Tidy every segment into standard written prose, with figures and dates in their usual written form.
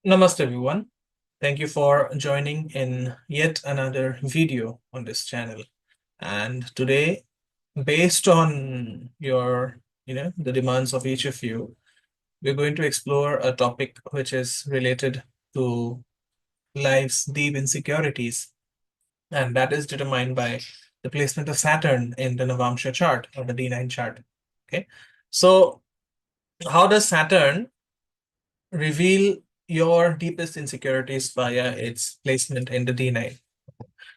Namaste everyone. Thank you for joining in yet another video on this channel. And today, based on the demands of each of you, we're going to explore a topic which is related to life's deep insecurities, and that is determined by the placement of Saturn in the Navamsha chart or the D9 chart. Okay, so how does Saturn reveal your deepest insecurities via its placement in the D9?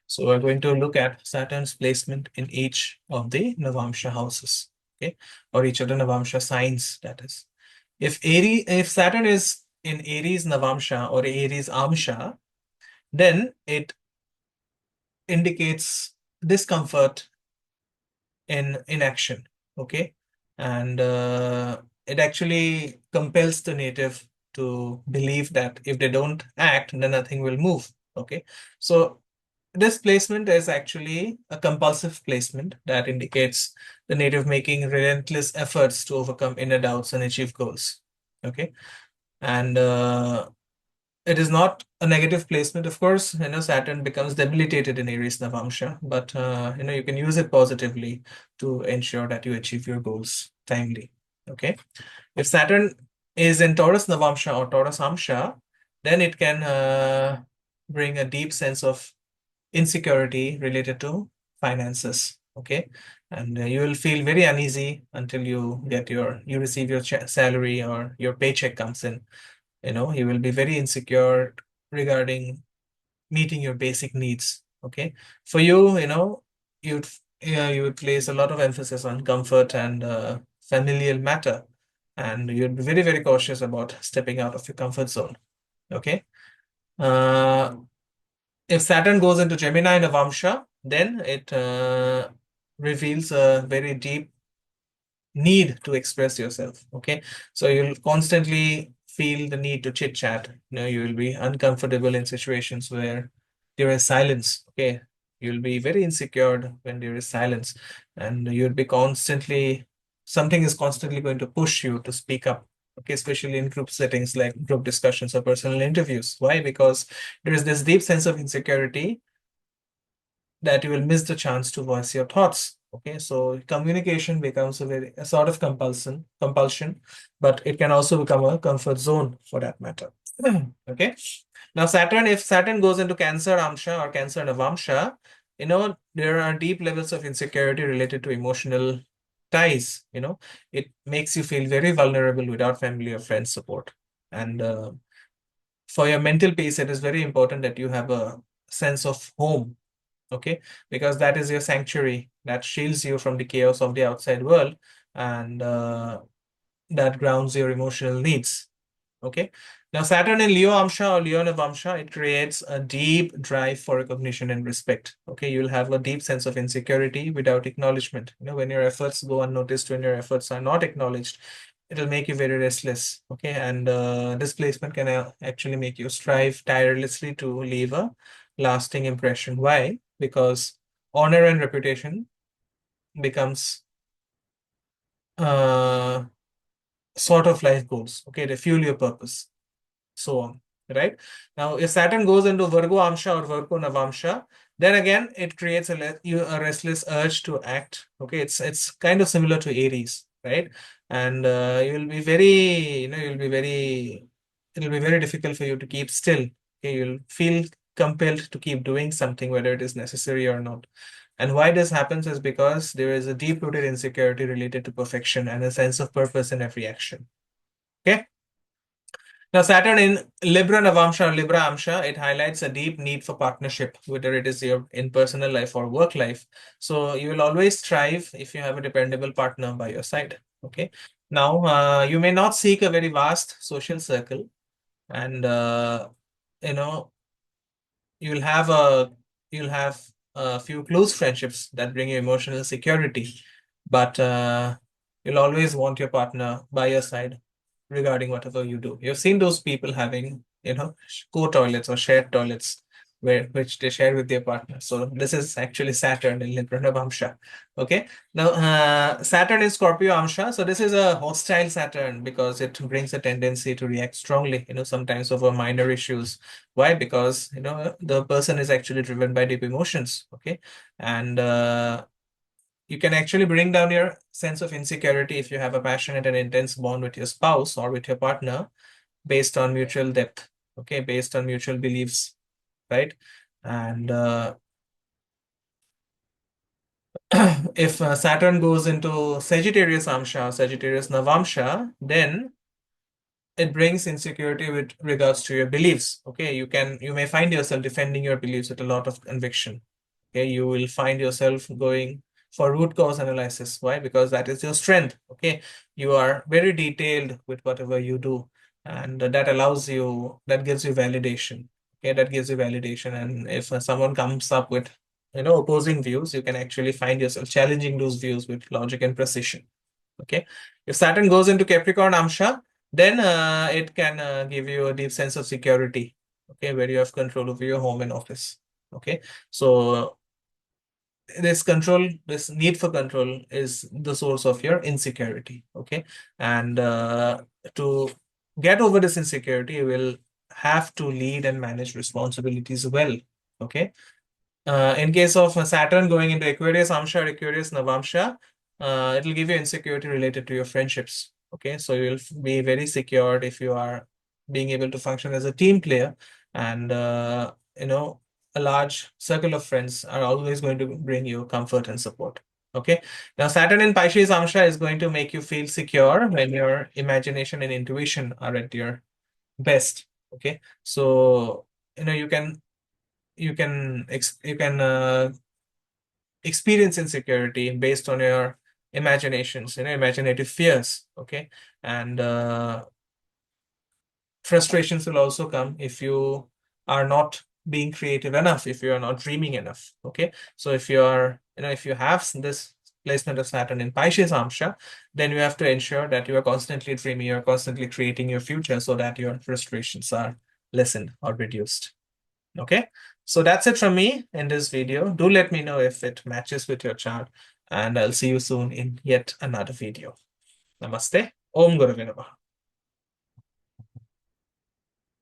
So we're going to look at Saturn's placement in each of the Navamsha houses, okay, or each of the Navamsha signs, that is. If Saturn is in Aries Navamsha or Aries Amsha, then it indicates discomfort in inaction, okay, and it actually compels the native to believe that if they don't act, then nothing will move, okay. So this placement is actually a compulsive placement that indicates the native making relentless efforts to overcome inner doubts and achieve goals, okay. And it is not a negative placement, of course. Saturn becomes debilitated in Aries Navamsha, but you can use it positively to ensure that you achieve your goals timely, okay. If Saturn is in Taurus Navamsha or Taurus Amsha, then it can bring a deep sense of insecurity related to finances, okay. And you will feel very uneasy until you receive your salary or your paycheck comes in. You will be very insecure regarding meeting your basic needs, okay. For you, you'd you would place a lot of emphasis on comfort and familial matter, and you'd be very, very cautious about stepping out of your comfort zone, okay. uh, if Saturn goes into Gemini Navamsha, then it reveals a very deep need to express yourself, okay. So you'll constantly feel the need to chit chat. You will be uncomfortable in situations where there is silence, okay. You'll be very insecure when there is silence, and you'll be constantly, something is constantly going to push you to speak up, okay, especially in group settings like group discussions or personal interviews. Why? Because there is this deep sense of insecurity that you will miss the chance to voice your thoughts. Okay, so communication becomes a sort of compulsion, but it can also become a comfort zone for that matter. Okay. Now Saturn, if Saturn goes into Cancer Amsha or Cancer Navamsha, there are deep levels of insecurity related to emotional ties. It makes you feel very vulnerable without family or friends support. And for your mental peace, it is very important that you have a sense of home, okay, because that is your sanctuary that shields you from the chaos of the outside world, and that grounds your emotional needs, okay. Now Saturn in Leo Amsha or Leo Navamsha, it creates a deep drive for recognition and respect, okay. You'll have a deep sense of insecurity without acknowledgement. When your efforts go unnoticed, when your efforts are not acknowledged, it'll make you very restless, okay. And displacement can actually make you strive tirelessly to leave a lasting impression. Why? Because honor and reputation becomes uh, sort of life goals, okay. They fuel your purpose, so on, right? Now, if Saturn goes into Virgo Amsha or Virgo Navamsha, then again it creates a restless urge to act. Okay, it's kind of similar to Aries, right? And you'll be very, it'll be very difficult for you to keep still. Okay, you'll feel compelled to keep doing something, whether it is necessary or not. And why this happens is because there is a deep-rooted insecurity related to perfection and a sense of purpose in every action. Okay. Now, Saturn in Libra Navamsha or Libra Amsha, it highlights a deep need for partnership, whether it is your in personal life or work life. So you will always thrive if you have a dependable partner by your side. Okay. Now, you may not seek a very vast social circle, and you know you'll have a you'll have a few close friendships that bring you emotional security, but you'll always want your partner by your side regarding whatever you do. You've seen those people having, co-toilets or shared toilets. which they share with their partner. So this is actually Saturn in Libra Navamsha. Okay. Now Saturn is Scorpio Amsha. So this is a hostile Saturn because it brings a tendency to react strongly, sometimes over minor issues. Why? Because the person is actually driven by deep emotions. Okay. And you can actually bring down your sense of insecurity if you have a passionate and intense bond with your spouse or with your partner based on mutual depth, okay, based on mutual beliefs, right? And if Saturn goes into Sagittarius Amsha, Sagittarius Navamsha, then it brings insecurity with regards to your beliefs. Okay, you may find yourself defending your beliefs with a lot of conviction. Okay, you will find yourself going for root cause analysis. Why? Because that is your strength. Okay, you are very detailed with whatever you do, and that gives you validation. Okay, that gives you validation. And if someone comes up with opposing views, you can actually find yourself challenging those views with logic and precision. Okay, if Saturn goes into Capricorn Amsha, then it can give you a deep sense of security. Okay, where you have control over your home and office. Okay, so this need for control is the source of your insecurity. Okay, and to get over this insecurity, you will have to lead and manage responsibilities well. Okay, in case of Saturn going into Aquarius Amsha or Aquarius Navamsha, it will give you insecurity related to your friendships. Okay, so you'll be very secured if you are being able to function as a team player, and a large circle of friends are always going to bring you comfort and support. Okay, now Saturn in Pisces Amsha is going to make you feel secure when your imagination and intuition are at your best. Okay, so you can experience insecurity based on your imaginations, imaginative fears. Okay, and frustrations will also come if you are not being creative enough, if you are not dreaming enough. Okay, so if you have this placement of Saturn in Pisces Amsha, then you have to ensure that you are constantly dreaming, you're constantly creating your future so that your frustrations are lessened or reduced. Okay, so that's it from me in this video. Do let me know if it matches with your chart, and I'll see you soon in yet another video. Namaste. Om Gurave Namaha.